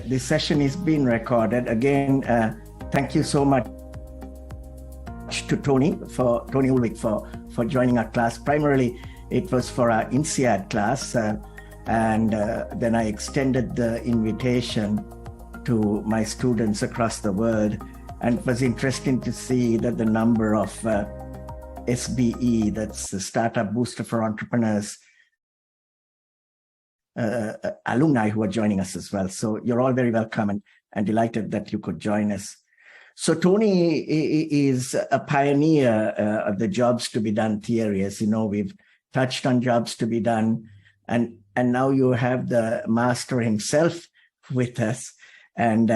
this session is being recorded. Again, thank you so much to Tony Ulwick for joining our class. Primarily, it was for our INSEAD class, and then I extended the invitation to my students across the world. And it was interesting to see that the number of SBE, that's the Startup Booster for Entrepreneurs, alumni who are joining us as well. So you're all very welcome and delighted that you could join us. So Tony is a pioneer of the jobs to be done theory. As you know, we've touched on jobs to be done, and now you have the master himself with us. And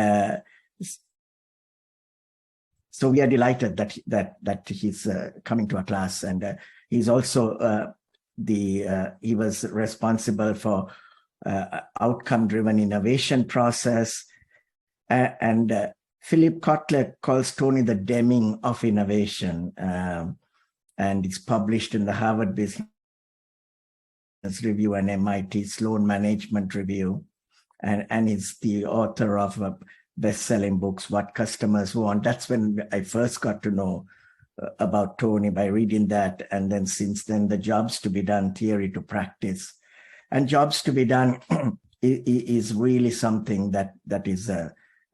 so we are delighted that he's coming to our class. And he's also he was responsible for outcome-driven innovation process. And Philip Kotler calls Tony the Deming of innovation. And it's published in the Harvard Business Review and MIT Sloan Management Review. And he's the author of best-selling books, What Customers Want. That's when I first got to know about Tony, by reading that. And then since then, the jobs to be done theory to practice. And jobs to be done is really something that is,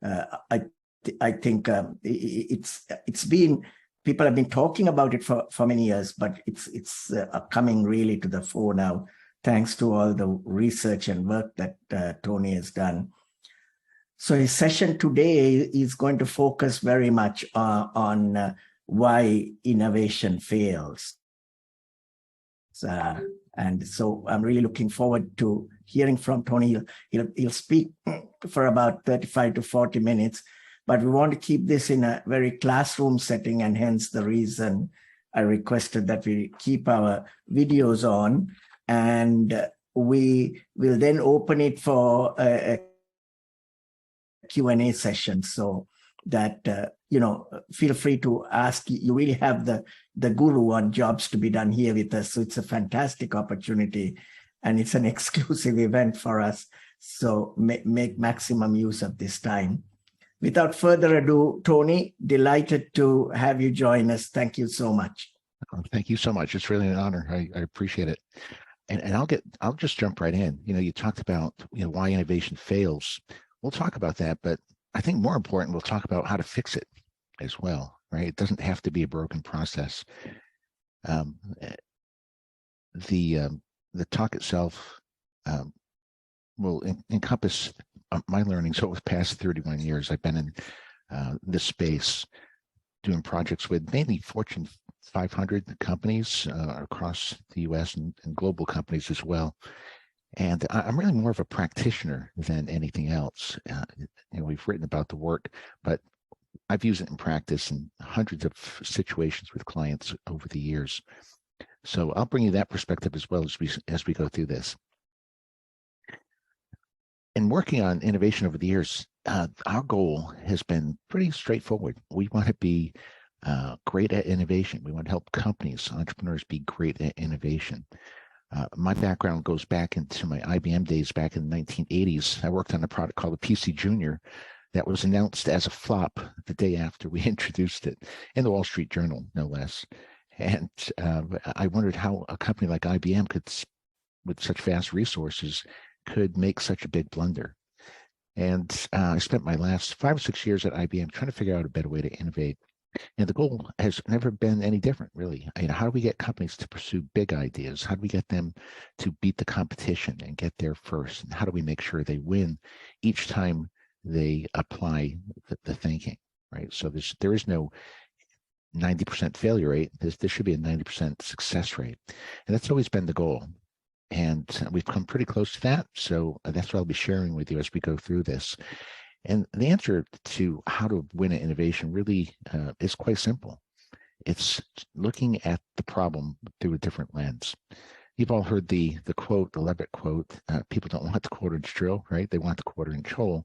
I think it's been, people have been talking about it for many years, but it's coming really to the fore now, thanks to all the research and work that Tony has done. So his session today is going to focus very much on why innovation fails. And so I'm really looking forward to hearing from Tony. He'll speak for about 35 to 40 minutes, but we want to keep this in a very classroom setting, and hence the reason I requested that we keep our videos on, and we will then open it for a Q&A session, so that feel free to ask. You really have the guru on jobs to be done here with us, so it's a fantastic opportunity, and it's an exclusive event for us. So make maximum use of this time. Without further ado, Tony, delighted to have you join us. Thank you so much. Oh, thank you so much. It's really an honor. I appreciate it. And I'll just jump right in. You talked about why innovation fails. We'll talk about that, but I think more important, we'll talk about how to fix it as well, right? It doesn't have to be a broken process. The talk itself will encompass my learnings over the past 31 years. I've been in this space doing projects with mainly Fortune 500 companies across the US and global companies as well. And I'm really more of a practitioner than anything else. We've written about the work, but I've used it in practice in hundreds of situations with clients over the years. So I'll bring you that perspective as well as we go through this. In working on innovation over the years, our goal has been pretty straightforward. We want to be great at innovation. We want to help companies, entrepreneurs be great at innovation. My background goes back into my IBM days back in the 1980s. I worked on a product called the PC Junior that was announced as a flop the day after we introduced it in the Wall Street Journal, no less. And I wondered how a company like IBM could, with such vast resources, could make such a big blunder. And I spent my last 5 or 6 years at IBM trying to figure out a better way to innovate. And the goal has never been any different, really. How do we get companies to pursue big ideas? How do we get them to beat the competition and get there first? And how do we make sure they win each time they apply the thinking, right? So there is no 90% failure rate. There should be a 90% success rate. And that's always been the goal. And we've come pretty close to that. So that's what I'll be sharing with you as we go through this. And the answer to how to win an innovation really is quite simple. It's looking at the problem through a different lens. You've all heard the quote, the Levitt quote, people don't want the quarter-inch drill, right? They want the quarter-inch hole.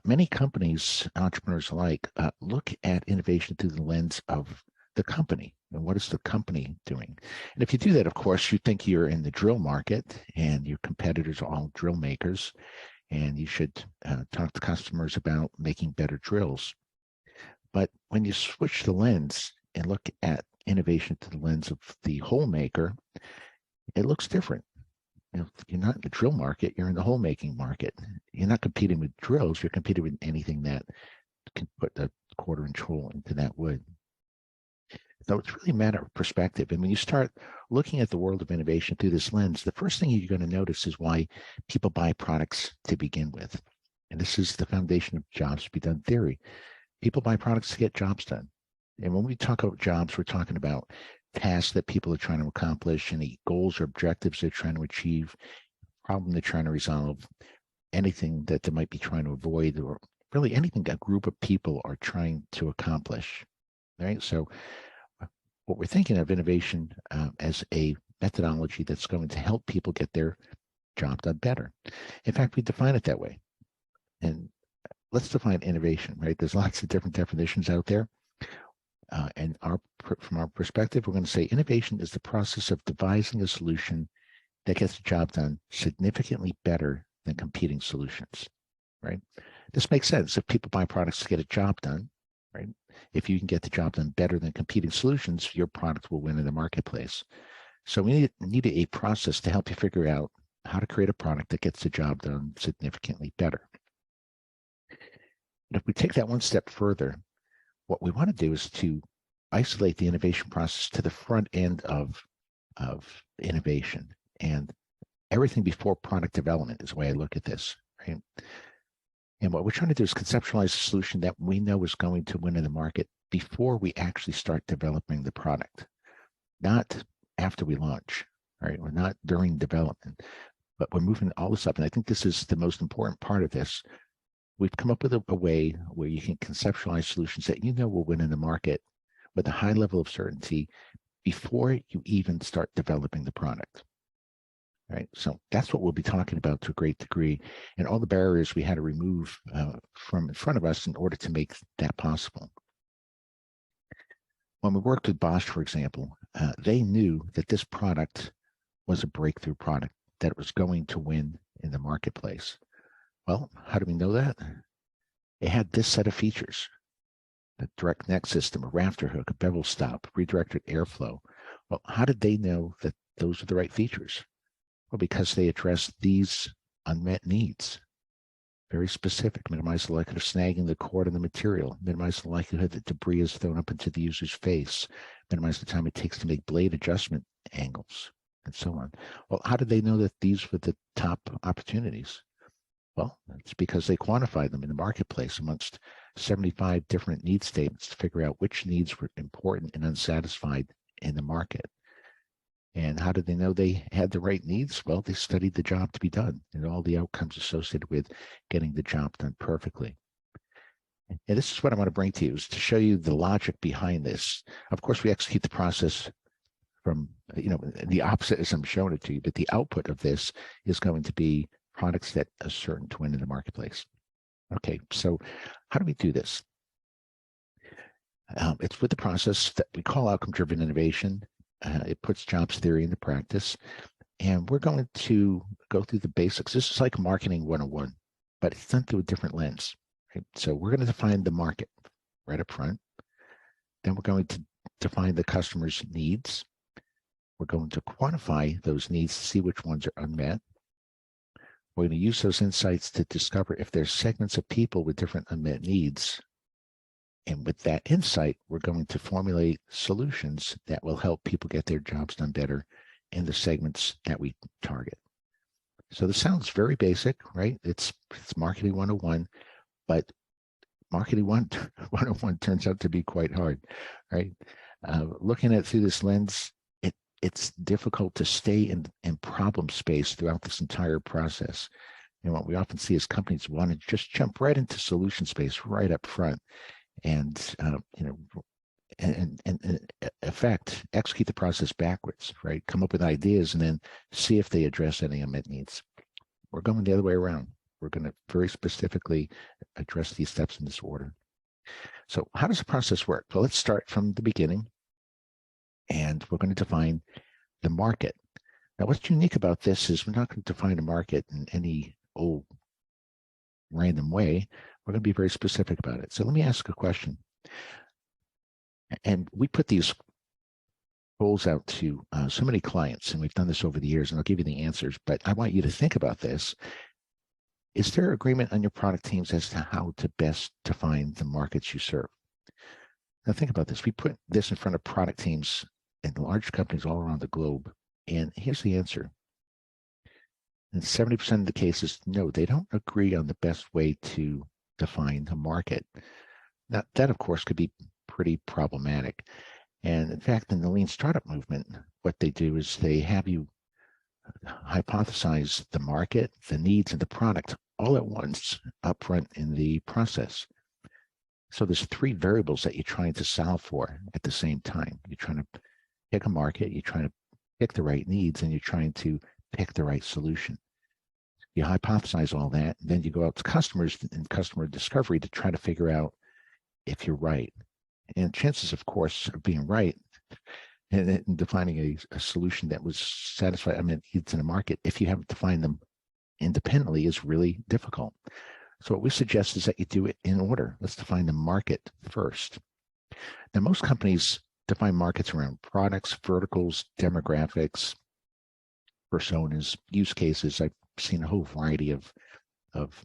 Many companies, entrepreneurs alike, look at innovation through the lens of the company. And what is the company doing? And if you do that, of course, you think you're in the drill market and your competitors are all drill makers. and you should talk to customers about making better drills. But when you switch the lens and look at innovation through the lens of the hole maker, it looks different. You're not in the drill market, you're in the hole making market. You're not competing with drills, you're competing with anything that can put a 1/4-inch hole into that wood. So it's really a matter of perspective. And when you start looking at the world of innovation through this lens, the first thing you're going to notice is why people buy products to begin with. And this is the foundation of jobs to be done theory. People buy products to get jobs done. And when we talk about jobs, we're talking about tasks that people are trying to accomplish, any goals or objectives they're trying to achieve, problem they're trying to resolve, anything that they might be trying to avoid, or really anything a group of people are trying to accomplish, right? So what we're thinking of innovation as a methodology that's going to help people get their job done better. In fact, we define it that way. And let's define innovation, right? There's lots of different definitions out there. And from our perspective, we're going to say innovation is the process of devising a solution that gets the job done significantly better than competing solutions, right? This makes sense. If people buy products to get a job done, right? If you can get the job done better than competing solutions, your product will win in the marketplace. So we need a process to help you figure out how to create a product that gets the job done significantly better. And if we take that one step further, what we want to do is to isolate the innovation process to the front end of innovation, and everything before product development is the way I look at this, right? And what we're trying to do is conceptualize a solution that we know is going to win in the market before we actually start developing the product, not after we launch, right? Or not during development, but we're moving all this up. And I think this is the most important part of this. We've come up with a way where you can conceptualize solutions that you know will win in the market with a high level of certainty before you even start developing the product. Right. So that's what we'll be talking about to a great degree, and all the barriers we had to remove from in front of us in order to make that possible. When we worked with Bosch, for example, they knew that this product was a breakthrough product, that it was going to win in the marketplace. Well, how do we know that? It had this set of features: a direct neck system, a rafter hook, a bevel stop, redirected airflow. Well, how did they know that those are the right features? Well, because they address these unmet needs. Very specific: minimize the likelihood of snagging the cord in the material, minimize the likelihood that debris is thrown up into the user's face, minimize the time it takes to make blade adjustment angles, and so on. Well, how did they know that these were the top opportunities? Well, it's because they quantified them in the marketplace amongst 75 different need statements to figure out which needs were important and unsatisfied in the market. And how did they know they had the right needs? Well, they studied the job to be done and all the outcomes associated with getting the job done perfectly. And this is what I want to bring to you, is to show you the logic behind this. Of course, we execute the process from, the opposite as I'm showing it to you, but the output of this is going to be products that are certain to win in the marketplace. Okay, so how do we do this? It's with the process that we call outcome-driven innovation. It puts jobs theory into practice, and we're going to go through the basics. This is like marketing 101, but it's done through a different lens. Right? So we're going to define the market right up front. Then we're going to define the customer's needs. We're going to quantify those needs to see which ones are unmet. We're going to use those insights to discover if there's segments of people with different unmet needs. And with that insight, we're going to formulate solutions that will help people get their jobs done better in the segments that we target. So this sounds very basic, right? It's marketing 101, but marketing 101 turns out to be quite hard, right? Looking at it through this lens, it's difficult to stay in problem space throughout this entire process. And what we often see is companies want to just jump right into solution space right up front. And in effect, execute the process backwards, right? Come up with ideas and then see if they address any unmet needs. We're going the other way around. We're going to very specifically address these steps in this order. So how does the process work? Well, let's start from the beginning, and we're going to define the market. Now, what's unique about this is we're not going to define a market in any old random way. We're going to be very specific about it. So let me ask a question. And we put these goals out to so many clients, and we've done this over the years, and I'll give you the answers, but I want you to think about this. Is there agreement on your product teams as to how to best define the markets you serve? Now think about this. We put this in front of product teams in large companies all around the globe, and here's the answer. In 70% of the cases, no, they don't agree on the best way to define the market. Now, that, of course, could be pretty problematic. And in fact, in the lean startup movement, what they do is they have you hypothesize the market, the needs, and the product all at once upfront in the process. So there's three variables that you're trying to solve for at the same time. You're trying to pick a market, you're trying to pick the right needs, and you're trying to pick the right solution. You hypothesize all that, and then you go out to customers and customer discovery to try to figure out if you're right. And chances, of course, of being right and defining a solution that was satisfied, I mean, needs in a market, if you haven't defined them independently, is really difficult. So what we suggest is that you do it in order. Let's define the market first. Now, most companies define markets around products, verticals, demographics, personas, use cases. I've seen a whole variety of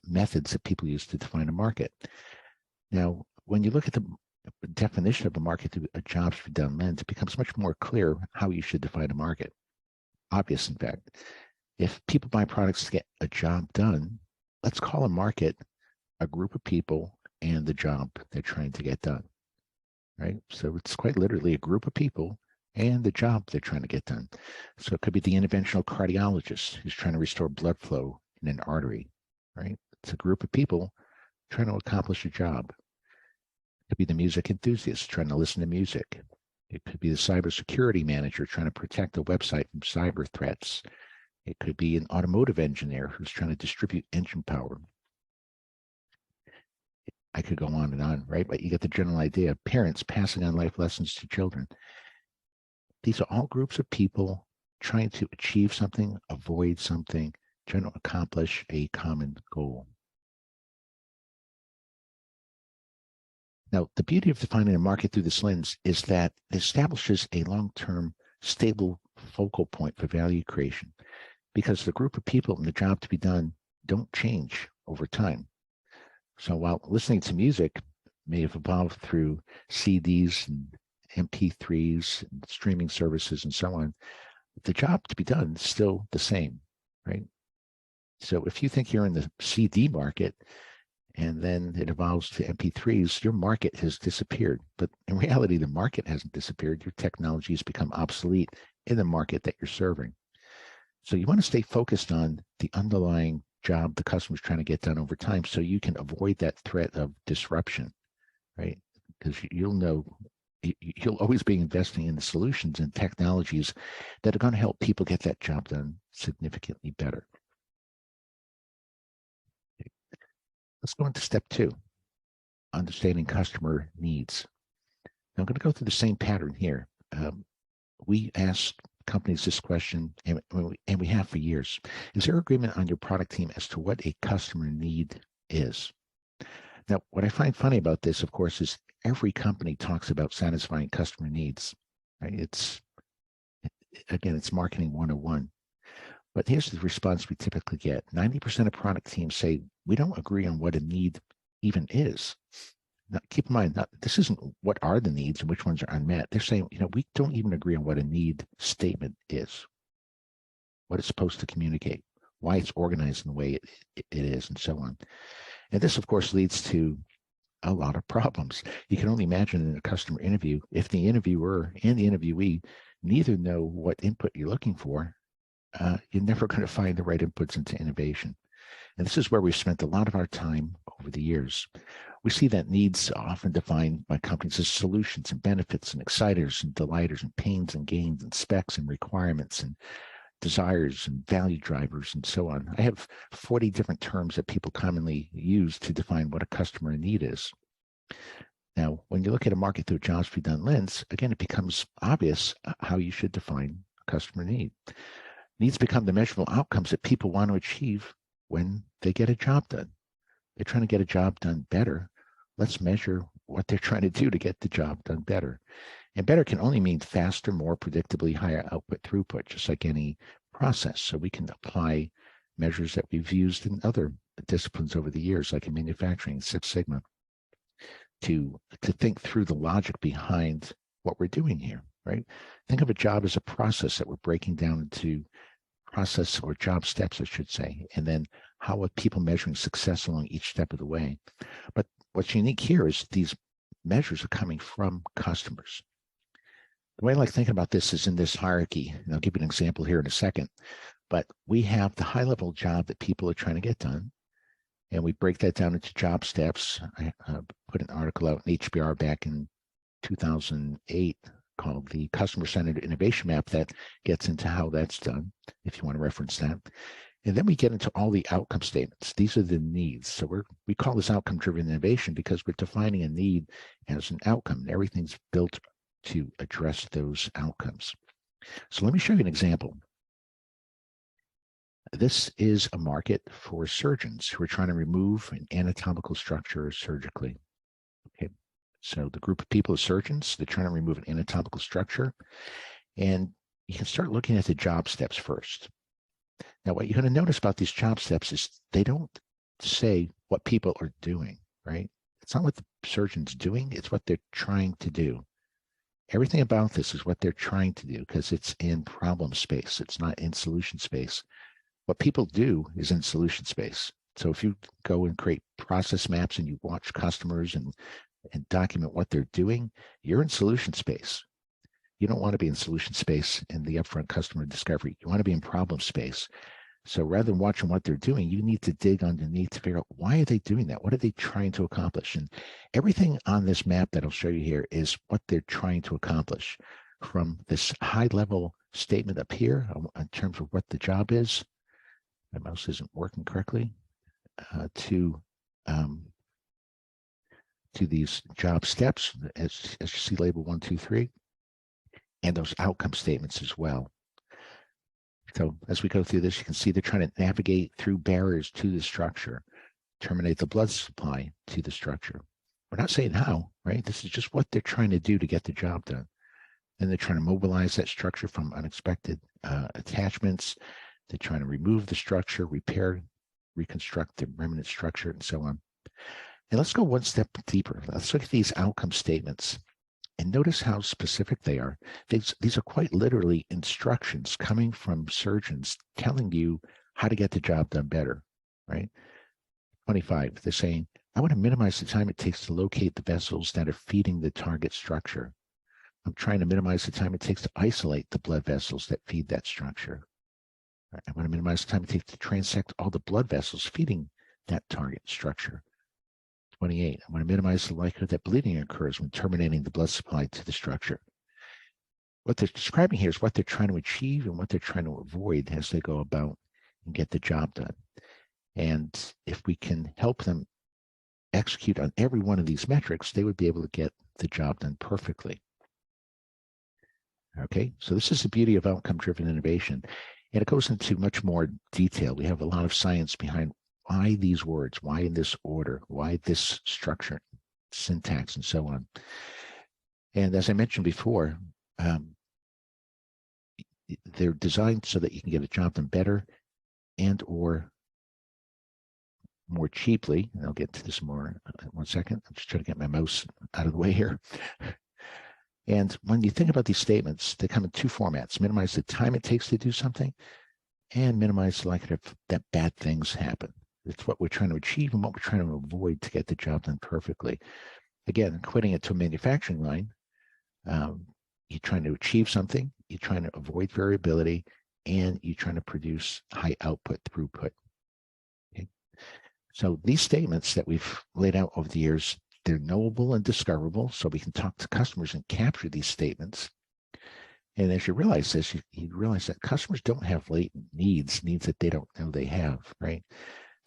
methods that people use to define a market. Now, when you look at the definition of a market through a jobs to be done lens, it becomes much more clear how you should define a market. Obvious, in fact. If people buy products to get a job done, let's call a market a group of people and the job they're trying to get done, right? So it's quite literally a group of people and the job they're trying to get done. So it could be the interventional cardiologist who's trying to restore blood flow in an artery, right? It's a group of people trying to accomplish a job. It could be the music enthusiast trying to listen to music. It could be the cybersecurity manager trying to protect a website from cyber threats. It could be an automotive engineer who's trying to distribute engine power. I could go on, right? But you get the general idea. Parents passing on life lessons to children. These are all groups of people trying to achieve something, avoid something, trying to accomplish a common goal. Now, the beauty of defining a market through this lens is that it establishes a long-term, stable focal point for value creation, because the group of people and the job to be done don't change over time. So while listening to music may have evolved through CDs and MP3s, and streaming services, and so on, the job to be done is still the same, right? So if you think you're in the CD market and then it evolves to MP3s, your market has disappeared. But in reality, the market hasn't disappeared. Your technology has become obsolete in the market that you're serving. So you want to stay focused on the underlying job the customer's trying to get done over time so you can avoid that threat of disruption, right? Because you'll always be investing in the solutions and technologies that are going to help people get that job done significantly better. Okay. Let's go into step 2, understanding customer needs. Now, I'm going to go through the same pattern here. We asked companies this question, and we have for years. Is there agreement on your product team as to what a customer need is? Now, what I find funny about this, of course, is every company talks about satisfying customer needs, right? It's marketing 101. But here's the response we typically get. 90% of product teams say, we don't agree on what a need even is. Now, keep in mind, this isn't what are the needs and which ones are unmet. They're saying, we don't even agree on what a need statement is, what it's supposed to communicate, why it's organized in the way it is, and so on. And this, of course, leads to a lot of problems. You can only imagine in a customer interview, if the interviewer and the interviewee neither know what input you're looking for, you're never going to find the right inputs into innovation. And this is where we've spent a lot of our time over the years. We see that needs are often defined by companies as solutions and benefits and exciters and delighters and pains and gains and specs and requirements and desires and value drivers and so on. I have 40 different terms that people commonly use to define what a customer need is. Now, when you look at a market through a jobs to be done lens, again, it becomes obvious how you should define a customer need. Needs become the measurable outcomes that people want to achieve when they get a job done. They're trying to get a job done better. Let's measure what they're trying to do to get the job done better. And better can only mean faster, more predictably, higher output throughput, just like any process. So we can apply measures that we've used in other disciplines over the years, like in manufacturing, Six Sigma, to think through the logic behind what we're doing here, right? Think of a job as a process that we're breaking down into process or job steps, I should say, and then how are people measuring success along each step of the way. But what's unique here is these measures are coming from customers. The way I like thinking about this is in this hierarchy, and I'll give you an example here in a second, but we have the high-level job that people are trying to get done, and we break that down into job steps. I put an article out in HBR back in 2008 called the Customer-Centered Innovation Map that gets into how that's done, if you want to reference that. And then we get into all the outcome statements. These are the needs. So we call this outcome-driven innovation because we're defining a need as an outcome, and everything's built to address those outcomes. So let me show you an example. This is a market for surgeons who are trying to remove an anatomical structure surgically. Okay, so the group of people is surgeons. They're trying to remove an anatomical structure. And you can start looking at the job steps first. Now, what you're going to notice about these job steps is they don't say what people are doing, right? It's not what the surgeon's doing. It's what they're trying to do. Everything about this is what they're trying to do because it's in problem space. It's not in solution space. What people do is in solution space. So if you go and create process maps and you watch customers and document what they're doing, you're in solution space. You don't want to be in solution space in the upfront customer discovery. You want to be in problem space. So rather than watching what they're doing, you need to dig underneath to figure out why are they doing that? What are they trying to accomplish? And everything on this map that I'll show you here is what they're trying to accomplish, from this high level statement up here in terms of what the job is. My mouse isn't working correctly, to these job steps, as you see label 1, 2, 3, and those outcome statements as well. So as we go through this, you can see they're trying to navigate through barriers to the structure, terminate the blood supply to the structure. We're not saying how, right? This is just what they're trying to do to get the job done. And they're trying to mobilize that structure from unexpected attachments. They're trying to remove the structure, repair, reconstruct the remnant structure, and so on. And let's go one step deeper. Let's look at these outcome statements and notice how specific they are. These are quite literally instructions coming from surgeons telling you how to get the job done better, right? 25, they're saying, I want to minimize the time it takes to locate the vessels that are feeding the target structure. I'm trying to minimize the time it takes to isolate the blood vessels that feed that structure. I want to minimize the time it takes to transect all the blood vessels feeding that target structure. 28, I want to minimize the likelihood that bleeding occurs when terminating the blood supply to the structure. What they're describing here is what they're trying to achieve and what they're trying to avoid as they go about and get the job done. And if we can help them execute on every one of these metrics, they would be able to get the job done perfectly. Okay, so this is the beauty of outcome-driven innovation. And it goes into much more detail. We have a lot of science behind why these words, why in this order, why this structure, syntax, and so on. And as I mentioned before, they're designed so that you can get a job done better and or more cheaply. And I'll get to this more in 1 second. I'm just trying to get my mouse out of the way here. And when you think about these statements, they come in two formats: minimize the time it takes to do something and minimize the likelihood that bad things happen. It's what we're trying to achieve and what we're trying to avoid to get the job done perfectly. Again, equating it to a manufacturing line, you're trying to achieve something, you're trying to avoid variability, and you're trying to produce high output throughput. Okay? So these statements that we've laid out over the years, they're knowable and discoverable, so we can talk to customers and capture these statements. And as you realize this, you realize that customers don't have latent needs that they don't know they have, right?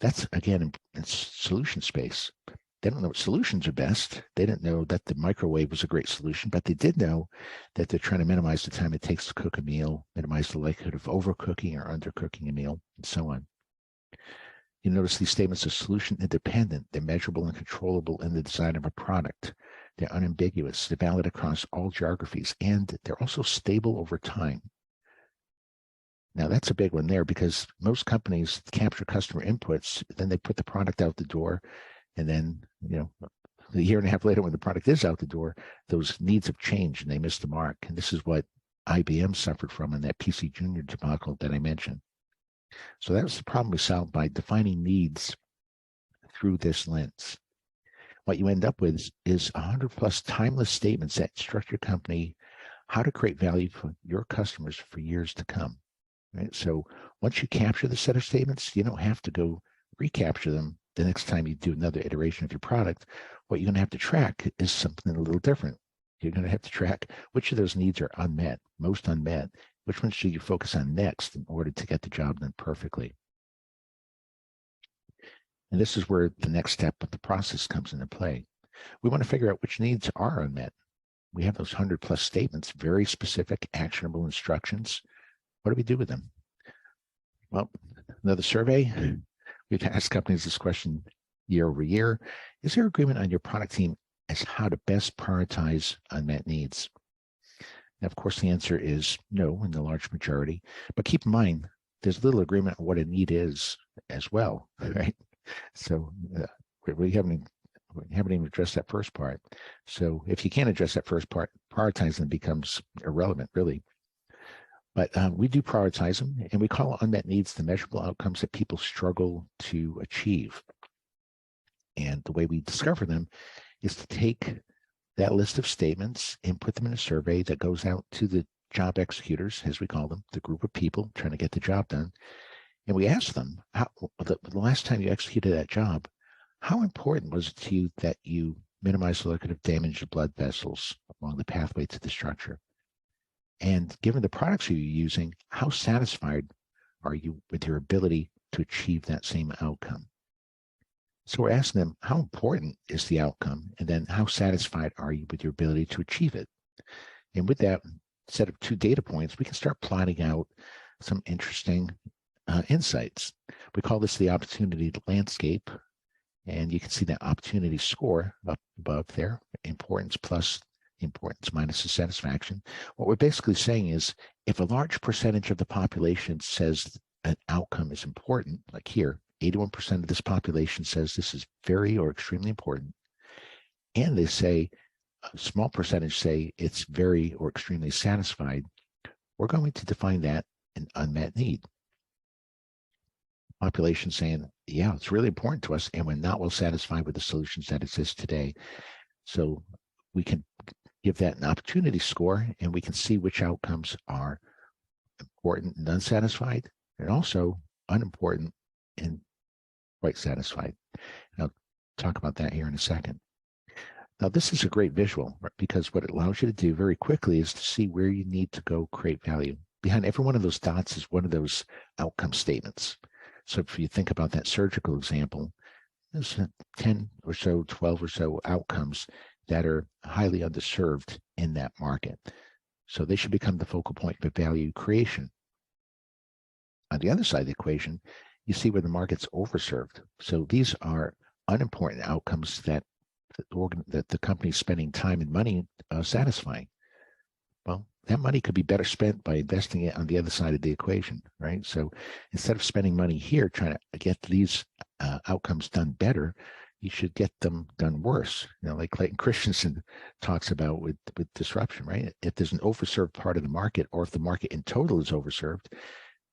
That's, again, in solution space. They don't know what solutions are best. They didn't know that the microwave was a great solution, but they did know that they're trying to minimize the time it takes to cook a meal, minimize the likelihood of overcooking or undercooking a meal, and so on. You notice these statements are solution independent. They're measurable and controllable in the design of a product. They're unambiguous. They're valid across all geographies, and they're also stable over time. Now that's a big one there, because most companies capture customer inputs, then they put the product out the door, and then, a year and a half later when the product is out the door, those needs have changed and they missed the mark. And this is what IBM suffered from in that PC Junior debacle that I mentioned. So that was the problem we solved by defining needs through this lens. What you end up with is 100+ timeless statements that instruct your company how to create value for your customers for years to come. Right? So once you capture the set of statements, you don't have to go recapture them the next time you do another iteration of your product. What you're going to have to track is something a little different. You're going to have to track which of those needs are unmet, most unmet, which ones should you focus on next in order to get the job done perfectly. And this is where the next step of the process comes into play. We want to figure out which needs are unmet. We have those 100+ statements, very specific, actionable instructions. What do we do with them? Well, another survey. We've asked companies this question year over year. Is there agreement on your product team as how to best prioritize unmet needs? Now, of course, the answer is no in the large majority. But keep in mind, there's little agreement on what a need is as well, right? So we haven't even addressed that first part. So if you can't address that first part, prioritizing becomes irrelevant, really. But we do prioritize them, and we call unmet needs the measurable outcomes that people struggle to achieve. And the way we discover them is to take that list of statements and put them in a survey that goes out to the job executors, as we call them, the group of people trying to get the job done. And we ask them, the last time you executed that job, how important was it to you that you minimize the likelihood of damage to blood vessels along the pathway to the structure? And given the products you're using, how satisfied are you with your ability to achieve that same outcome? So we're asking them, how important is the outcome? And then how satisfied are you with your ability to achieve it? And with that set of 2 data points, we can start plotting out some interesting insights. We call this the opportunity landscape. And you can see that opportunity score up above there, importance plus importance minus the satisfaction. What we're basically saying is, if a large percentage of the population says an outcome is important, like here, 81% of this population says this is very or extremely important, and they say a small percentage say it's very or extremely satisfied, we're going to define that an unmet need. Population saying, yeah, it's really important to us, and we're not well satisfied with the solutions that exist today. So we can give that an opportunity score, and we can see which outcomes are important and unsatisfied, and also unimportant and quite satisfied. And I'll talk about that here in a second. Now, this is a great visual, right? Because what it allows you to do very quickly is to see where you need to go create value. Behind every one of those dots is one of those outcome statements. So if you think about that surgical example, there's 10 or so, 12 or so outcomes that are highly underserved in that market. So they should become the focal point for value creation. On the other side of the equation, you see where the market's overserved. So these are unimportant outcomes that the company's spending time and money satisfying. Well, that money could be better spent by investing it on the other side of the equation, right? So instead of spending money here trying to get these outcomes done better, you should get them done worse. Like Clayton Christensen talks about with disruption, right? If there's an overserved part of the market, or if the market in total is overserved,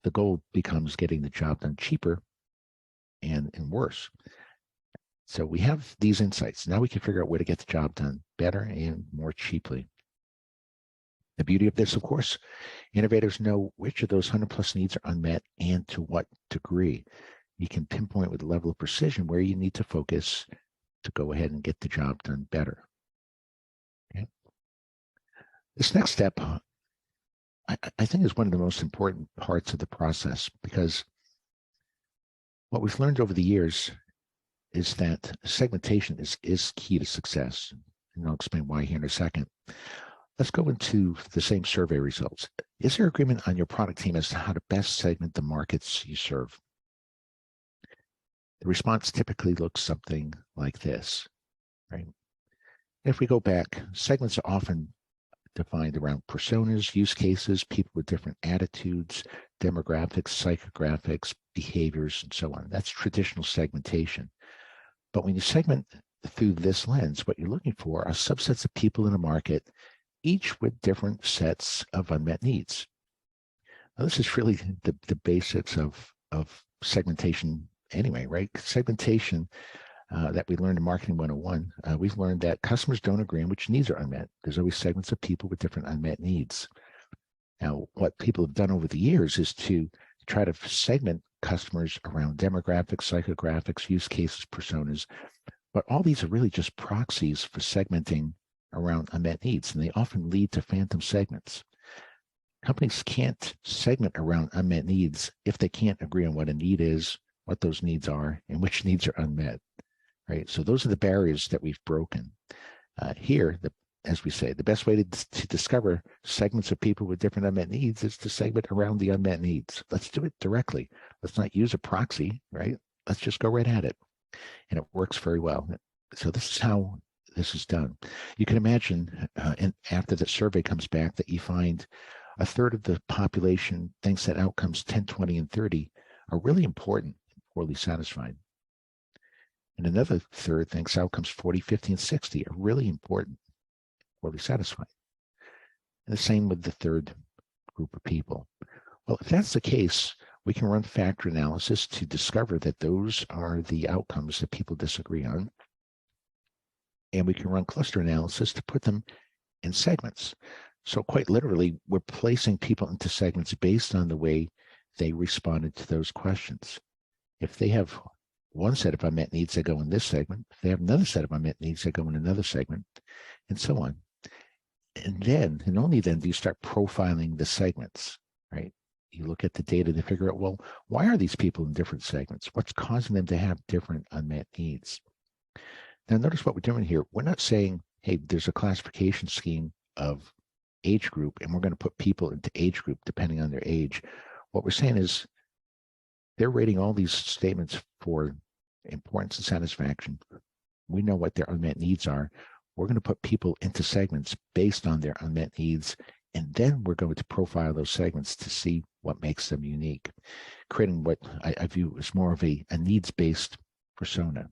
the goal becomes getting the job done cheaper and worse. So we have these insights. Now we can figure out where to get the job done better and more cheaply. The beauty of this, of course, innovators know which of those 100+ needs are unmet and to what degree. You can pinpoint with a level of precision where you need to focus to go ahead and get the job done better. Okay. This next step, I think, is one of the most important parts of the process, because what we've learned over the years is that segmentation is key to success. And I'll explain why here in a second. Let's go into the same survey results. Is there agreement on your product team as to how to best segment the markets you serve? the response typically looks something like this, right? If we go back, segments are often defined around personas, use cases, people with different attitudes, demographics, psychographics, behaviors, and so on. That's traditional segmentation. But when you segment through this lens, what you're looking for are subsets of people in a market, each with different sets of unmet needs. Now, this is really the basics of segmentation anyway, right? Segmentation that we learned in Marketing 101, we've learned that customers don't agree on which needs are unmet. There's always segments of people with different unmet needs. Now, what people have done over the years is to try to segment customers around demographics, psychographics, use cases, personas, but all these are really just proxies for segmenting around unmet needs, and they often lead to phantom segments. Companies can't segment around unmet needs if they can't agree on what a need is, what those needs are, and which needs are unmet. Right, so those are the barriers that we've broken. Here, as we say, the best way to discover segments of people with different unmet needs is to segment around the unmet needs. Let's do it directly. Let's not use a proxy, right? Let's just go right at it. And it works very well. So this is how this is done. You can imagine, and after the survey comes back, that you find a third of the population thinks that outcomes 10, 20, and 30 are really important and poorly satisfied. And another third thinks outcomes 40, 50, and 60 are really important, poorly satisfied. And the same with the third group of people. Well, if that's the case, we can run factor analysis to discover that those are the outcomes that people disagree on. And we can run cluster analysis to put them in segments. So quite literally, we're placing people into segments based on the way they responded to those questions. If they have one set of unmet needs that go in this segment, if they have another set of unmet needs that go in another segment, and so on. And then, and only then, do you start profiling the segments, right? You look at the data to figure out, well, why are these people in different segments? What's causing them to have different unmet needs? Now, notice what we're doing here. We're not saying, hey, there's a classification scheme of age group, and we're going to put people into age group depending on their age. What we're saying is they're rating all these statements for importance and satisfaction. We know what their unmet needs are. We're going to put people into segments based on their unmet needs, and then we're going to profile those segments to see what makes them unique, creating what I view as more of a needs-based persona,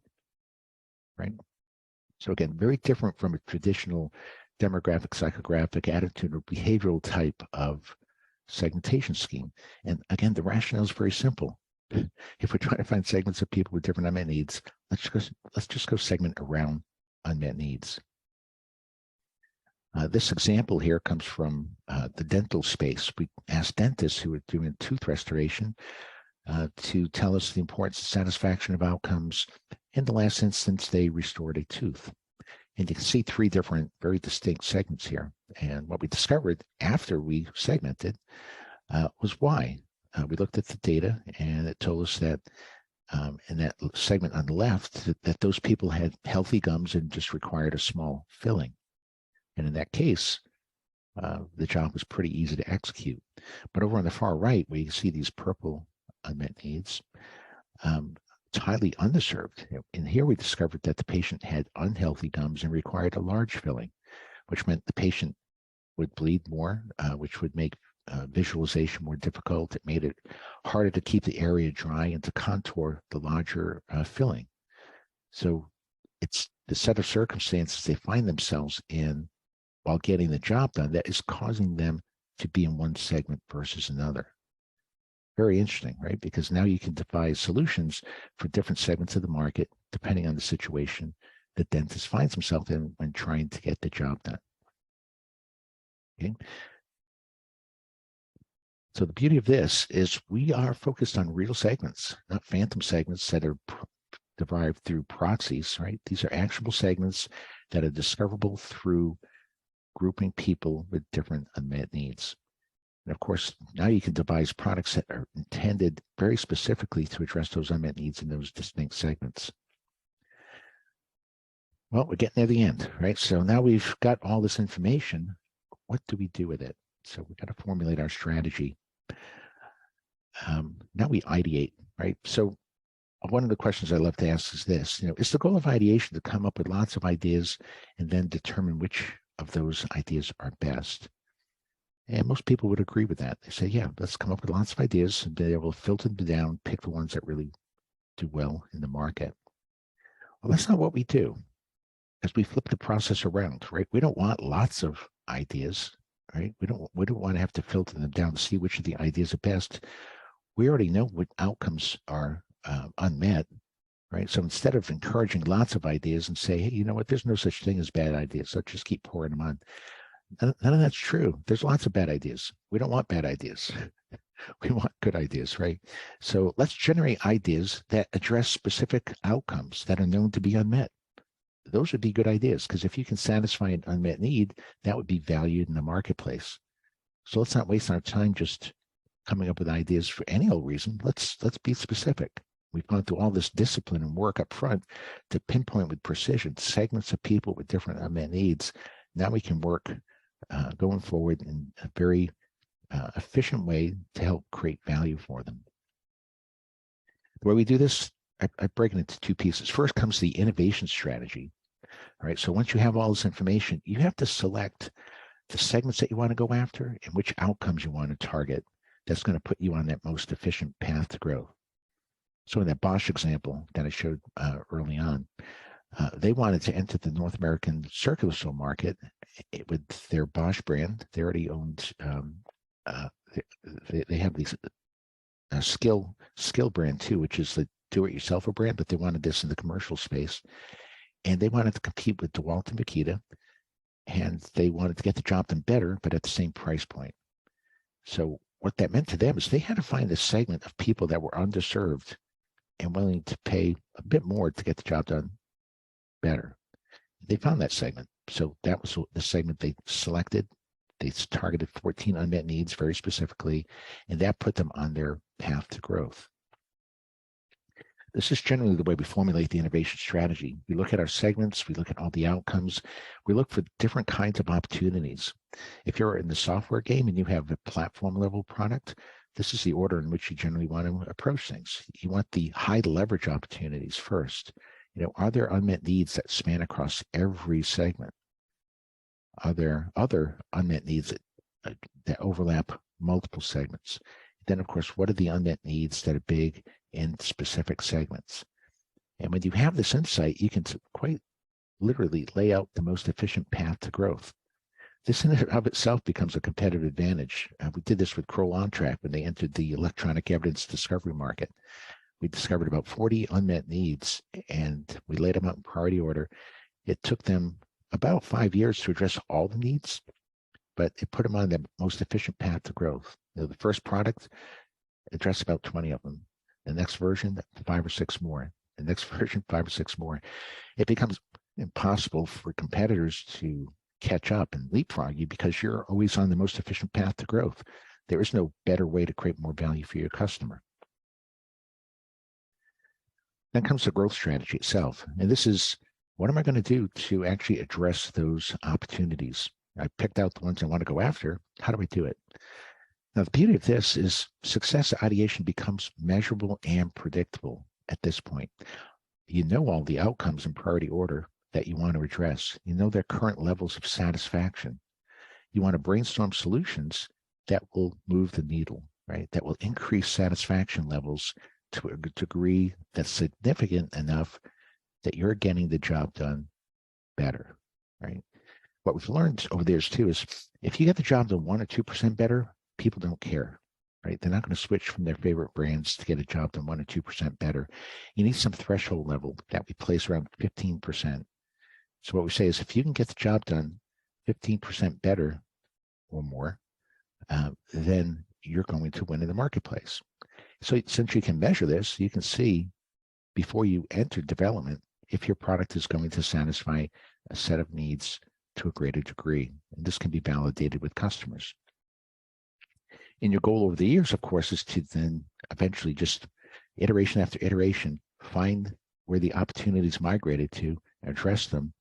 right? So again, very different from a traditional demographic, psychographic, attitude, or behavioral type of segmentation scheme. And again, the rationale is very simple. If we're trying to find segments of people with different unmet needs, let's just go segment around unmet needs. This example here comes from the dental space. We asked dentists who were doing tooth restoration to tell us the importance and satisfaction of outcomes in the last instance they restored a tooth. And you can see three different, very distinct segments here. And what we discovered after we segmented was why. We looked at the data, and it told us that in that segment on the left, that those people had healthy gums and just required a small filling. And in that case, the job was pretty easy to execute. But over on the far right, we see these purple unmet needs. It's highly underserved. And here we discovered that the patient had unhealthy gums and required a large filling, which meant the patient would bleed more, which would make visualization more difficult. It made it harder to keep the area dry and to contour the larger filling. So it's the set of circumstances they find themselves in while getting the job done that is causing them to be in one segment versus another. Very interesting, right? Because now you can devise solutions for different segments of the market, depending on the situation the dentist finds himself in when trying to get the job done. Okay. So the beauty of this is we are focused on real segments, not phantom segments that are derived through proxies, right? These are actionable segments that are discoverable through grouping people with different unmet needs. And of course, now you can devise products that are intended very specifically to address those unmet needs in those distinct segments. Well, we're getting near the end, right? So now we've got all this information. What do we do with it? So we've got to formulate our strategy. Now we ideate, right? So one of the questions I love to ask is this, is the goal of ideation to come up with lots of ideas and then determine which of those ideas are best? And most people would agree with that. They say, yeah, let's come up with lots of ideas and be able to filter them down, pick the ones that really do well in the market. Well, that's not what we do, because we flip the process around, right? We don't want lots of ideas, right? We don't want to have to filter them down to see which of the ideas are best. We already know what outcomes are unmet, right? So instead of encouraging lots of ideas and say, hey, you know what, there's no such thing as bad ideas, so just keep pouring them on. None of that's true. There's lots of bad ideas. We don't want bad ideas. We want good ideas, right? So let's generate ideas that address specific outcomes that are known to be unmet. Those would be good ideas, because if you can satisfy an unmet need, that would be valued in the marketplace. So let's not waste our time just coming up with ideas for any old reason. Let's be specific. We've gone through all this discipline and work up front to pinpoint with precision segments of people with different unmet needs. Now we can work going forward in a very efficient way to help create value for them. The way we do this, I break it into two pieces. First comes the innovation strategy. All right, so once you have all this information, you have to select the segments that you want to go after and which outcomes you want to target. That's going to put you on that most efficient path to growth. So in that Bosch example that I showed early on, they wanted to enter the North American circular saw market with their Bosch brand. They already owned, they have these skill brand too, which is the do-it-yourselfer brand, but they wanted this in the commercial space. And they wanted to compete with DeWalt and Makita, and they wanted to get the job done better, but at the same price point. So what that meant to them is they had to find a segment of people that were underserved and willing to pay a bit more to get the job done better. They found that segment. So that was the segment they selected. They targeted 14 unmet needs very specifically, and that put them on their path to growth. This is generally the way we formulate the innovation strategy. We look at our segments, we look at all the outcomes, we look for different kinds of opportunities. If you're in the software game and you have a platform level product, this is the order in which you generally want to approach things. You want the high leverage opportunities first. Are there unmet needs that span across every segment? Are there other unmet needs that overlap multiple segments? Then, of course, what are the unmet needs that are big in specific segments? And when you have this insight, you can quite literally lay out the most efficient path to growth. This in and of itself becomes a competitive advantage. We did this with Kroll OnTrack when they entered the electronic evidence discovery market. We discovered about 40 unmet needs, and we laid them out in priority order. It took them about 5 years to address all the needs, but it put them on the most efficient path to growth. The first product addressed about 20 of them. The next version, 5 or 6 more. The next version, 5 or 6 more. It becomes impossible for competitors to catch up and leapfrog you because you're always on the most efficient path to growth. There is no better way to create more value for your customer. Then comes the growth strategy itself. And this is, what am I going to do to actually address those opportunities? I picked out the ones I want to go after. How do I do it? Now, the beauty of this is success ideation becomes measurable and predictable at this point. You know all the outcomes in priority order that you want to address. You know their current levels of satisfaction. You want to brainstorm solutions that will move the needle, right? That will increase satisfaction levels to a degree that's significant enough that you're getting the job done better, right? What we've learned over the years too is if you get the job done 1 or 2% better, people don't care, right? They're not going to switch from their favorite brands to get a job done 1 or 2% better. You need some threshold level that we place around 15%. So what we say is if you can get the job done 15% better or more, then you're going to win in the marketplace. So since you can measure this, you can see before you enter development if your product is going to satisfy a set of needs to a greater degree. And this can be validated with customers. And your goal over the years, of course, is to then eventually just iteration after iteration, find where the opportunities migrated to, address them,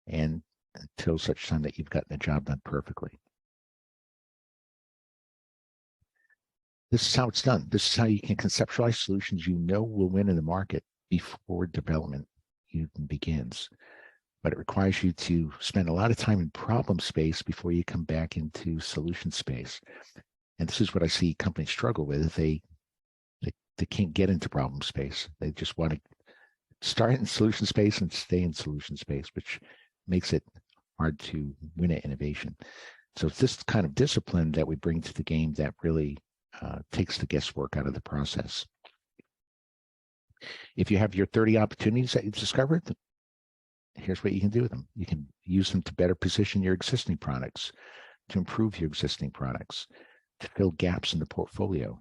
and until such time that you've gotten the job done perfectly. This is how it's done. This is how you can conceptualize solutions you know will win in the market before development even begins. But it requires you to spend a lot of time in problem space before you come back into solution space. And this is what I see companies struggle with. They can't get into problem space. They just want to start in solution space and stay in solution space, which makes it hard to win at innovation. So it's this kind of discipline that we bring to the game that really takes the guesswork out of the process. If you have your 30 opportunities that you've discovered, here's what you can do with them. You can use them to better position your existing products, to improve your existing products, to fill gaps in the portfolio,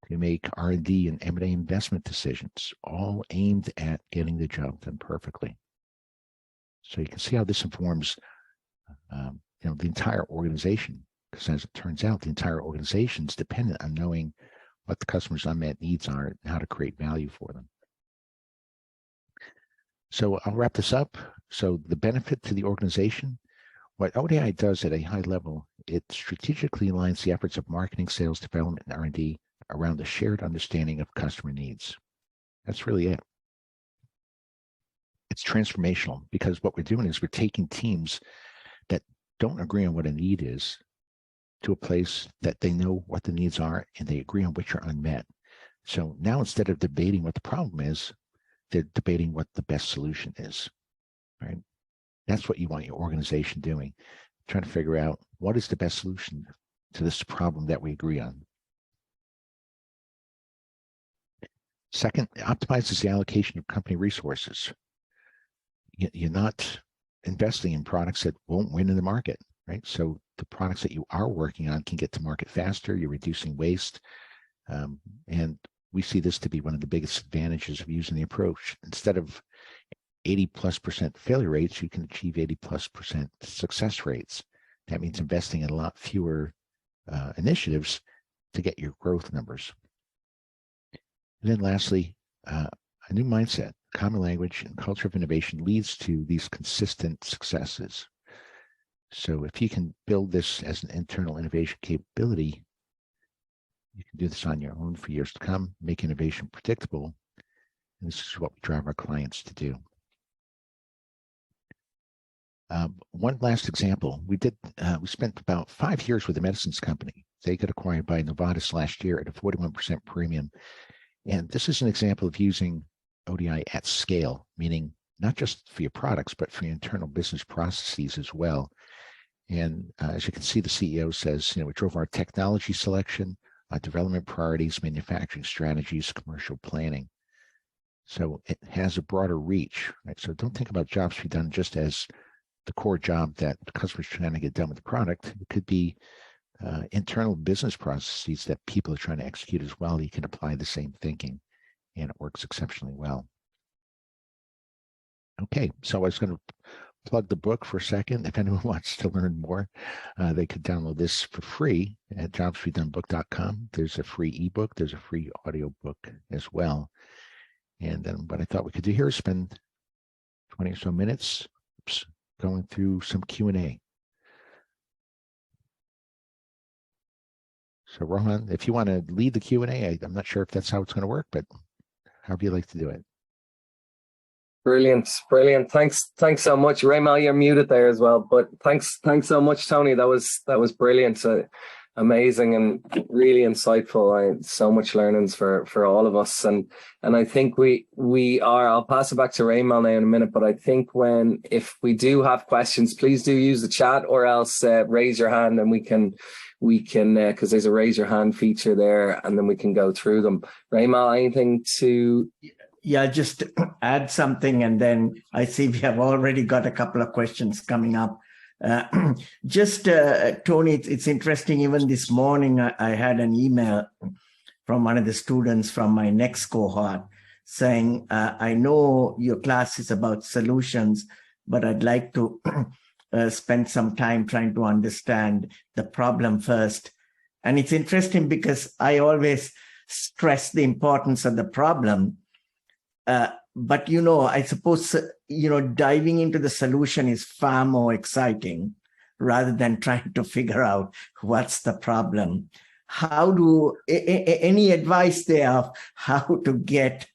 to make R&D and M&A investment decisions, all aimed at getting the job done perfectly. So you can see how this informs the entire organization, because as it turns out, the entire organization is dependent on knowing what the customer's unmet needs are and how to create value for them. So I'll wrap this up. So the benefit to the organization, what ODI does at a high level, it strategically aligns the efforts of marketing, sales, development, and R&D around a shared understanding of customer needs. That's really it. It's transformational because what we're doing is we're taking teams that don't agree on what a need is to a place that they know what the needs are and they agree on which are unmet. So now instead of debating what the problem is, they're debating what the best solution is, right? That's what you want your organization doing, trying to figure out what is the best solution to this problem that we agree on. Second, it optimizes the allocation of company resources. You're not investing in products that won't win in the market, right? So the products that you are working on can get to market faster, you're reducing waste, and we see this to be one of the biggest advantages of using the approach. Instead of 80+% failure rates, you can achieve 80+% success rates. That means investing in a lot fewer initiatives to get your growth numbers. And then lastly, a new mindset, common language, and culture of innovation leads to these consistent successes. So if you can build this as an internal innovation capability, you can do this on your own for years to come, make innovation predictable. And this is what we drive our clients to do. One last example, we spent about 5 years with a medicines company. They got acquired by Novartis last year at a 41% premium. And this is an example of using ODI at scale, meaning not just for your products, but for your internal business processes as well. And as you can see, the CEO says, we drove our technology selection, development priorities, manufacturing strategies, commercial planning. So it has a broader reach, right? So don't think about jobs to be done just as the core job that the customer's trying to get done with the product. It could be internal business processes that people are trying to execute as well. You can apply the same thinking and it works exceptionally well. Okay, so I was going to plug the book for a second. If anyone wants to learn more, they could download this for free at jobstobedonebook.com. There's a free ebook. There's a free audio book as well. And then what I thought we could do here is spend 20 or so minutes going through some Q&A. So Rohan, if you want to lead the Q&A, I'm not sure if that's how it's going to work, but however you like to do it. Brilliant. Thanks so much. Raymal, you're muted there as well, but thanks so much, Tony. That was brilliant. Amazing and really insightful. So much learnings for all of us. And I think we are, I'll pass it back to Raymal now in a minute, but I think if we do have questions, please do use the chat or else raise your hand and we can because there's a raise your hand feature there and then we can go through them. Raymal, anything to... Yeah, just add something, and then I see we have already got a couple of questions coming up. Tony, it's interesting. Even this morning, I had an email from one of the students from my next cohort saying, I know your class is about solutions, but I'd like to spend some time trying to understand the problem first. And it's interesting because I always stress the importance of the problem. But, I suppose, diving into the solution is far more exciting rather than trying to figure out what's the problem. how do any advice there of how to get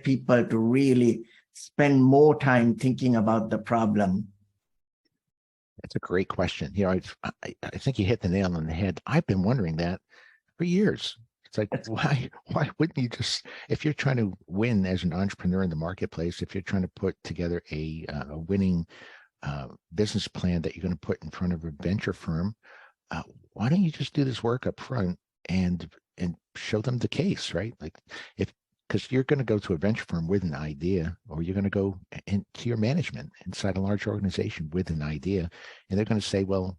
people to really spend more time thinking about the problem? That's a great question. You know, I think you hit the nail on the head. I've been wondering that for years. It's like, why wouldn't you just, if you're trying to win as an entrepreneur in the marketplace, if you're trying to put together a winning business plan that you're going to put in front of a venture firm, why don't you just do this work up front and show them the case, right? Like, because you're going to go to a venture firm with an idea, or you're going to go into your management inside a large organization with an idea, and they're going to say, well,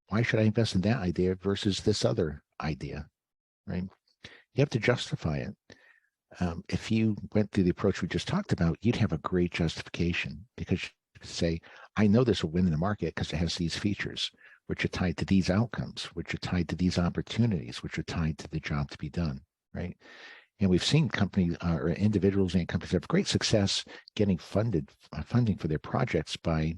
why should I invest in that idea versus this other idea, right? You have to justify it. If you went through the approach we just talked about, you'd have a great justification, because you could say, I know this will win in the market because it has these features, which are tied to these outcomes, which are tied to these opportunities, which are tied to the job to be done, right? And we've seen companies or individuals and companies have great success getting funding for their projects by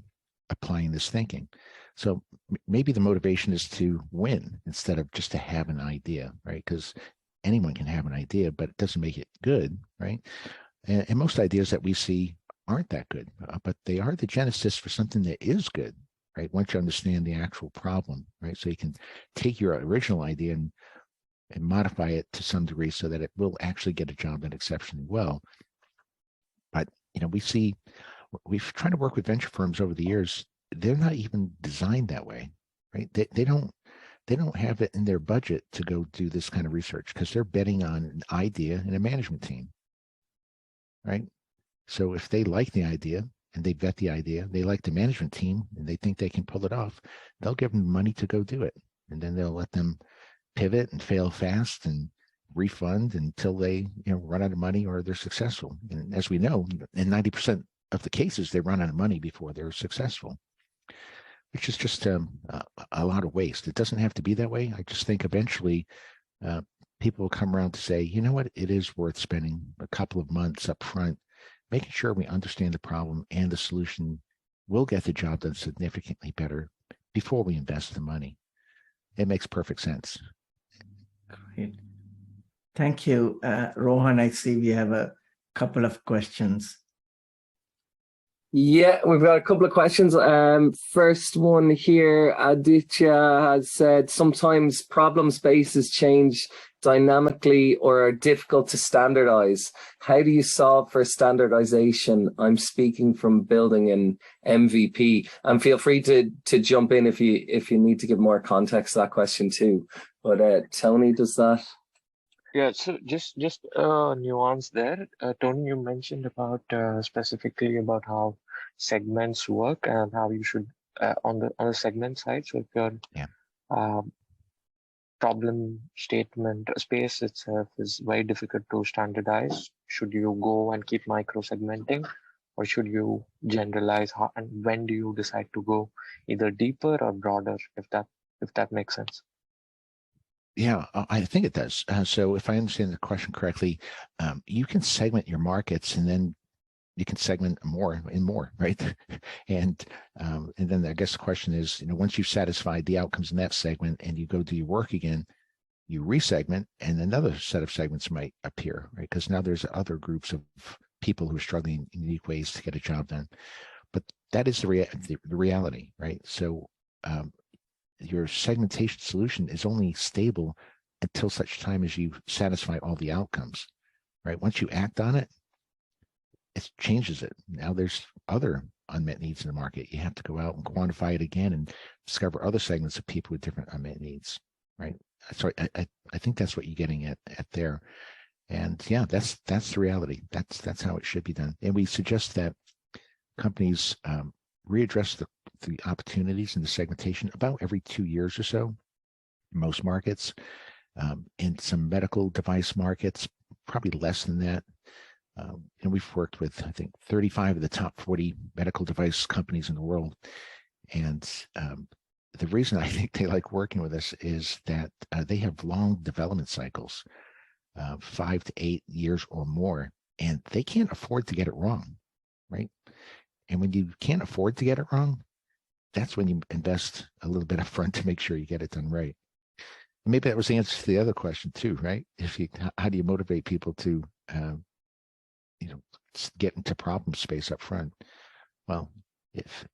applying this thinking. So maybe the motivation is to win instead of just to have an idea, right? Because anyone can have an idea, but it doesn't make it good, right? And most ideas that we see aren't that good, but they are the genesis for something that is good, right? Once you understand the actual problem, right? So you can take your original idea and modify it to some degree so that it will actually get a job done exceptionally well. But, you know, we've tried to work with venture firms over the years. They're not even designed that way, right? They don't have it in their budget to go do this kind of research because they're betting on an idea and a management team, right? So if they like the idea and they vet the idea, they like the management team and they think they can pull it off, they'll give them money to go do it. And then they'll let them pivot and fail fast and refund until they run out of money or they're successful. And as we know, in 90% of the cases, they run out of money before they're successful, which is just a lot of waste. It doesn't have to be that way. I just think eventually people will come around to say, you know what, it is worth spending a couple of months up front, making sure we understand the problem and the solution will get the job done significantly better before we invest the money. It makes perfect sense. Great. Thank you. Rohan, I see we have a couple of questions. Yeah, we've got a couple of questions. First one here, Aditya has said, sometimes problem spaces change dynamically or are difficult to standardize. How do you solve for standardization? I'm speaking from building an MVP. And feel free to jump in if you need to give more context to that question too. But Tony, does that? Yeah, so just a nuance there. Tony, you mentioned about specifically about how segments work and how you should on the segment side. So if your problem statement space itself is very difficult to standardize, should you go and keep micro segmenting, or should you generalize? And when do you decide to go either deeper or broader? If that makes sense. Yeah, I think it does. So if I understand the question correctly, you can segment your markets and then you can segment more and more, right? And then I guess the question is, once you've satisfied the outcomes in that segment and you go do your work again, you resegment and another set of segments might appear, right? Because now there's other groups of people who are struggling in unique ways to get a job done. But that is the reality, right? So your segmentation solution is only stable until such time as you satisfy all the outcomes, right? Once you act on it, it changes it. Now there's other unmet needs in the market. You have to go out and quantify it again and discover other segments of people with different unmet needs, right? So I think that's what you're getting at there. And yeah, that's the reality. That's how it should be done. And we suggest that companies readdress the opportunities in the segmentation about every 2 years or so in most markets. In some medical device markets, probably less than that. And we've worked with, I think, 35 of the top 40 medical device companies in the world. And the reason I think they like working with us is that they have long development cycles, 5 to 8 years or more, and they can't afford to get it wrong, right? And when you can't afford to get it wrong, that's when you invest a little bit up front to make sure you get it done right. Maybe that was the answer to the other question too, right? How do you motivate people to, get into problem space up front? Well, if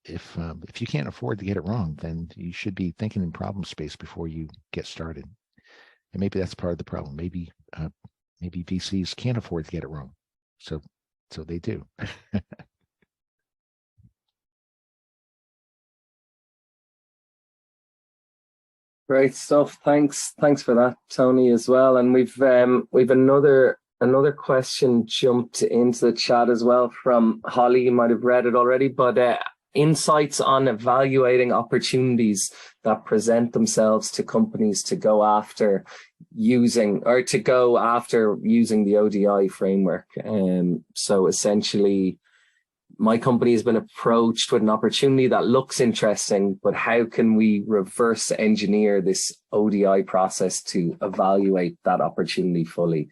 you can't afford to get it wrong, then you should be thinking in problem space before you get started. And maybe that's part of the problem. Maybe VCs can't afford to get it wrong, so they do. Great stuff. Thanks for that, Tony, as well. And we've another question jumped into the chat as well from Holly. You might have read it already, but insights on evaluating opportunities that present themselves to companies to go after using the ODI framework. So essentially, my company has been approached with an opportunity that looks interesting, but how can we reverse engineer this ODI process to evaluate that opportunity fully?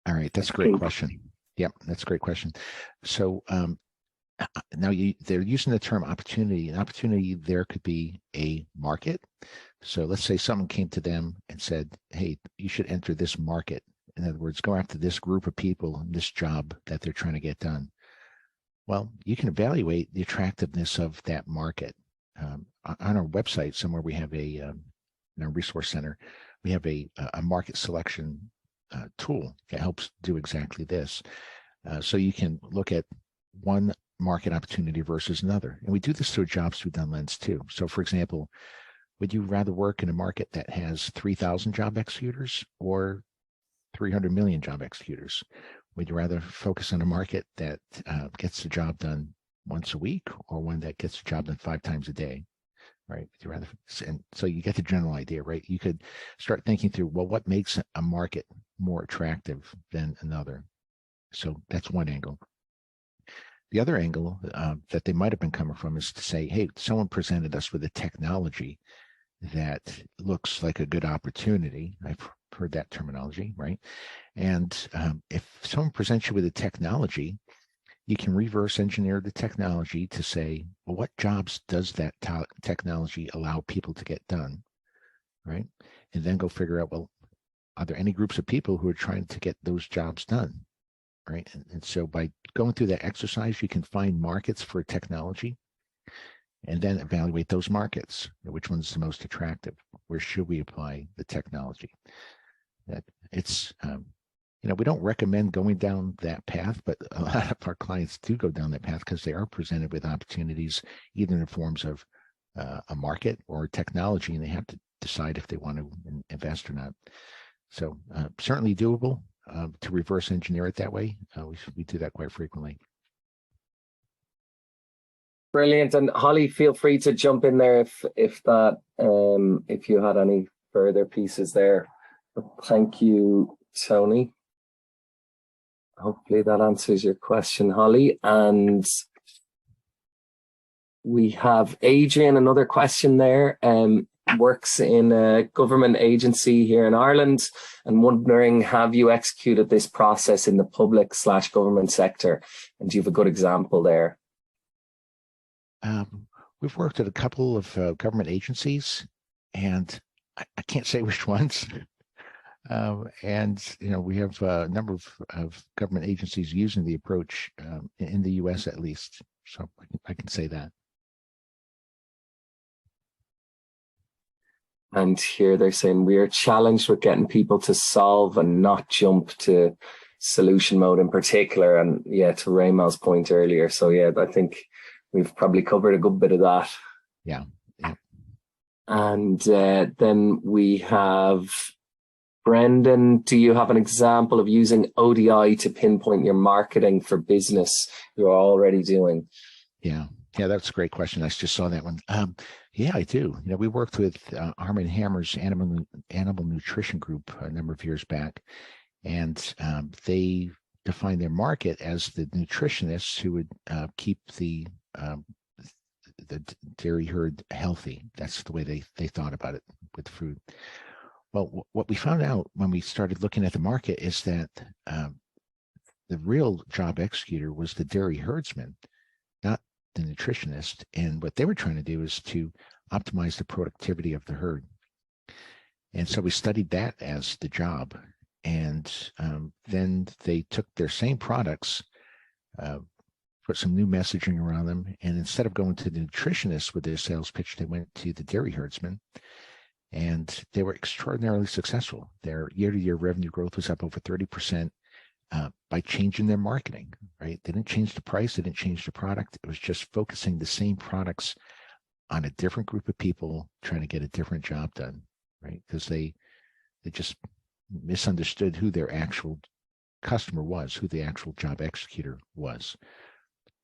All right, that's a great question. Yep, that's a great question. So now they're using the term opportunity. An opportunity there could be a market. So let's say someone came to them and said, hey, you should enter this market. In other words, go after this group of people in this job that they're trying to get done. Well, you can evaluate the attractiveness of that market. On our website, somewhere we have in our resource center, we have a market selection tool that helps do exactly this. So you can look at one market opportunity versus another. And we do this through a jobs to be done lens too. So for example, would you rather work in a market that has 3,000 job executors or 300 million job executors? Would you rather focus on a market that gets the job done once a week, or one that gets the job done 5 times a day, right? Would you rather, and so you get the general idea, right? You could start thinking through, well, what makes a market more attractive than another? So that's one angle. The other angle that they might have been coming from is to say, hey, someone presented us with a technology that looks like a good opportunity. I've heard that terminology, right? And if someone presents you with a technology, you can reverse engineer the technology to say, well, what jobs does that technology allow people to get done, right? And then go figure out, well, are there any groups of people who are trying to get those jobs done, right? And so by going through that exercise, you can find markets for technology and then evaluate those markets. Which one's the most attractive? Where should we apply the technology? That it's, we don't recommend going down that path, but a lot of our clients do go down that path because they are presented with opportunities, either in forms of a market or technology, and they have to decide if they want to invest or not. So certainly doable to reverse engineer it that way. We do that quite frequently. Brilliant. And Holly, feel free to jump in there if you had any further pieces there. But thank you, Tony. Hopefully that answers your question, Holly. And we have Adrian, another question there. Works in a government agency here in Ireland and wondering, have you executed this process in the public/government sector? And do you have a good example there? We've worked at a couple of government agencies, and I can't say which ones. And we have a number of government agencies using the approach in the U.S. at least, so I can say that. And here they're saying we are challenged with getting people to solve and not jump to solution mode in particular. And yeah, to Raymal's point earlier. So yeah, I think we've probably covered a good bit of that. Yeah. And then we have Brendan. Do you have an example of using ODI to pinpoint your marketing for business you're already doing? Yeah, that's a great question. I just saw that one. Yeah, I do. We worked with Arm & Hammer's Animal Nutrition Group a number of years back, and they defined their market as the nutritionists who would keep the dairy herd healthy. That's the way they thought about it with food. Well, what we found out when we started looking at the market is that the real job executor was the dairy herdsman, not the nutritionist. And what they were trying to do is to optimize the productivity of the herd. And so we studied that as the job. And then they took their same products, put some new messaging around them. And instead of going to the nutritionist with their sales pitch, they went to the dairy herdsman. And they were extraordinarily successful. Their year-to-year revenue growth was up over 30% by changing their marketing, right? They didn't change the price, they didn't change the product. It was just focusing the same products on a different group of people trying to get a different job done, right? Because they just misunderstood who their actual customer was, who the actual job executor was,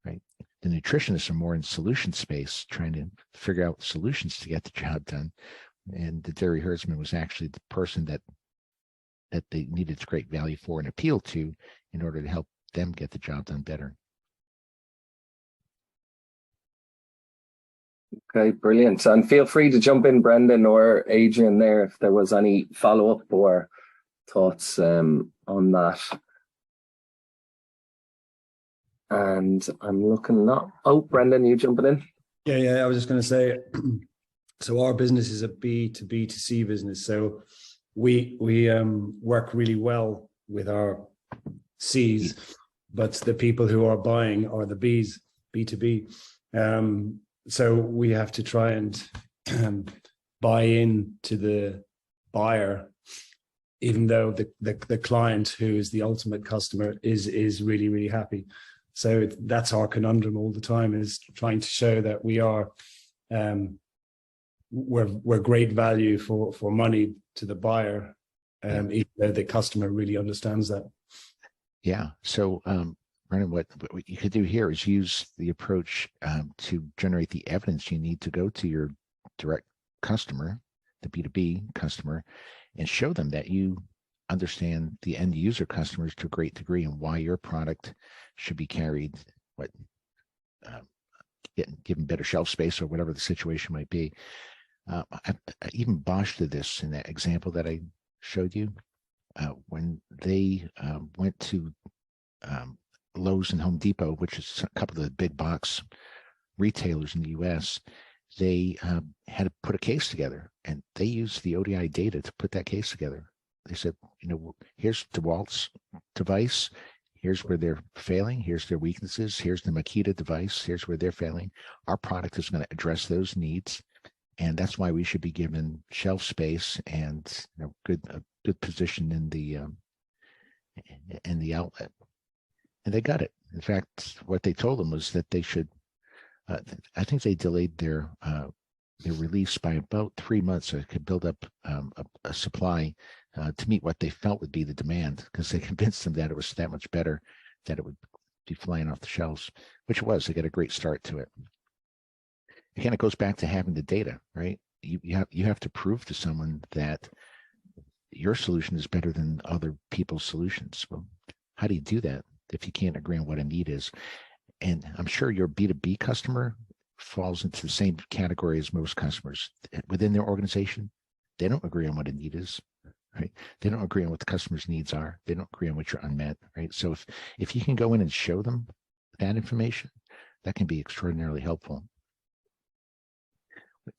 right? The nutritionists are more in solution space, trying to figure out solutions to get the job done. And the dairy herdsman was actually the person that they needed to create value for and appeal to in order to help them get the job done better. Okay, brilliant. And feel free to jump in, Brendan or Adrian, there if there was any follow-up or thoughts on that. And I'm looking now. Oh, Brendan, you jumping in? Yeah. I was just going to say, so our business is a B2B2C business. So we work really well with our C's, but the people who are buying are the B's, B2B. So we have to try and buy in to the buyer, even though the client, who is the ultimate customer, is really, really happy. So that's our conundrum all the time, is trying to show that we are we're great value for money to the buyer, even though the customer really understands that. Yeah. So Brennan, what you could do here is use the approach to generate the evidence you need to go to your direct customer, the B2B customer, and show them that you understand the end user customers to a great degree and why your product should be carried, given better shelf space or whatever the situation might be. Even Bosch did this in that example that I showed you. When they went to Lowe's and Home Depot, which is a couple of the big box retailers in the US, they had to put a case together, and they used the ODI data to put that case together. They said, here's DeWalt's device, here's where they're failing, here's their weaknesses, here's the Makita device, here's where they're failing. Our product is going to address those needs, and that's why we should be given shelf space and a good position in the outlet. And they got it. In fact, what they told them was that they should, I think they delayed their release by about 3 months so they could build up a supply to meet what they felt would be the demand, because they convinced them that it was that much better, that it would be flying off the shelves, which it was. They got a great start to it. Again, it goes back to having the data, right? You have to prove to someone that your solution is better than other people's solutions. Well, how do you do that if you can't agree on what a need is? And I'm sure your B2B customer falls into the same category as most customers within their organization. They don't agree on what a need is, right? They don't agree on what the customer's needs are. They don't agree on what you're unmet, right? So if you can go in and show them that information, that can be extraordinarily helpful.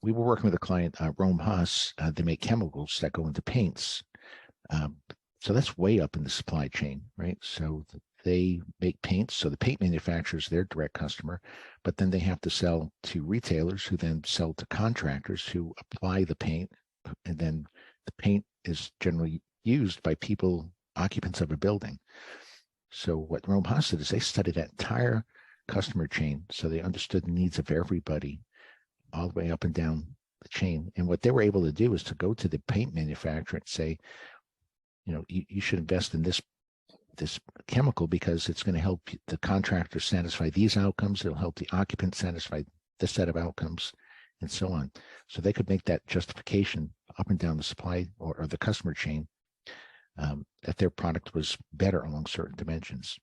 We were working with a client, Rome Haas. They make chemicals that go into paints. So that's way up in the supply chain, right? So they make paints. So the paint manufacturer is their direct customer, but then they have to sell to retailers who then sell to contractors who apply the paint. And then the paint is generally used by occupants of a building. So what Rome Haas did is they studied that entire customer chain. So they understood the needs of everybody all the way up and down the chain. And what they were able to do is to go to the paint manufacturer and say, you should invest in this chemical because it's going to help the contractor satisfy these outcomes. It'll help the occupant satisfy this set of outcomes, and so on. So they could make that justification up and down the supply or the customer chain that their product was better along certain dimensions.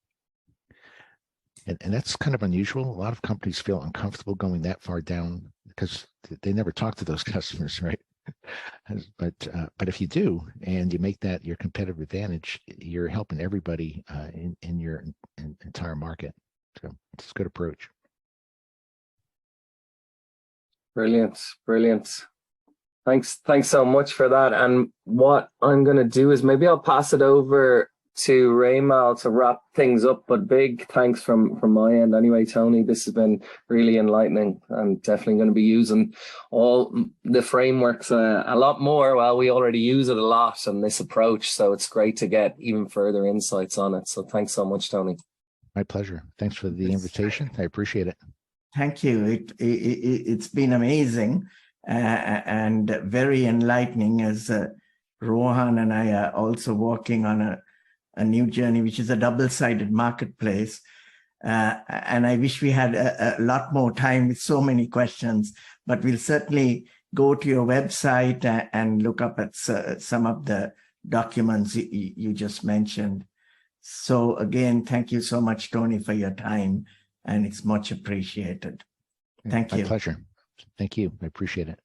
And that's kind of unusual. A lot of companies feel uncomfortable going that far down because they never talk to those customers, right? But if you do, and you make that your competitive advantage, you're helping everybody in your entire market. So it's a good approach. Brilliant. Thanks so much for that. And what I'm going to do is maybe I'll pass it over to Raymal to wrap things up. But big thanks from my end anyway, Tony. This has been really enlightening. I'm definitely going to be using all the frameworks a lot more. Well, we already use it a lot in this approach, so it's great to get even further insights on it. So thanks so much, Tony. My pleasure. Thanks for the invitation. I appreciate it. Thank you. It's been amazing and very enlightening, as Rohan and I are also working on a new journey, which is a double-sided marketplace. And I wish we had a lot more time with so many questions, but we'll certainly go to your website and look up at some of the documents you just mentioned. So again, thank you so much, Tony, for your time, and it's much appreciated. Thank you. My pleasure. Thank you. I appreciate it.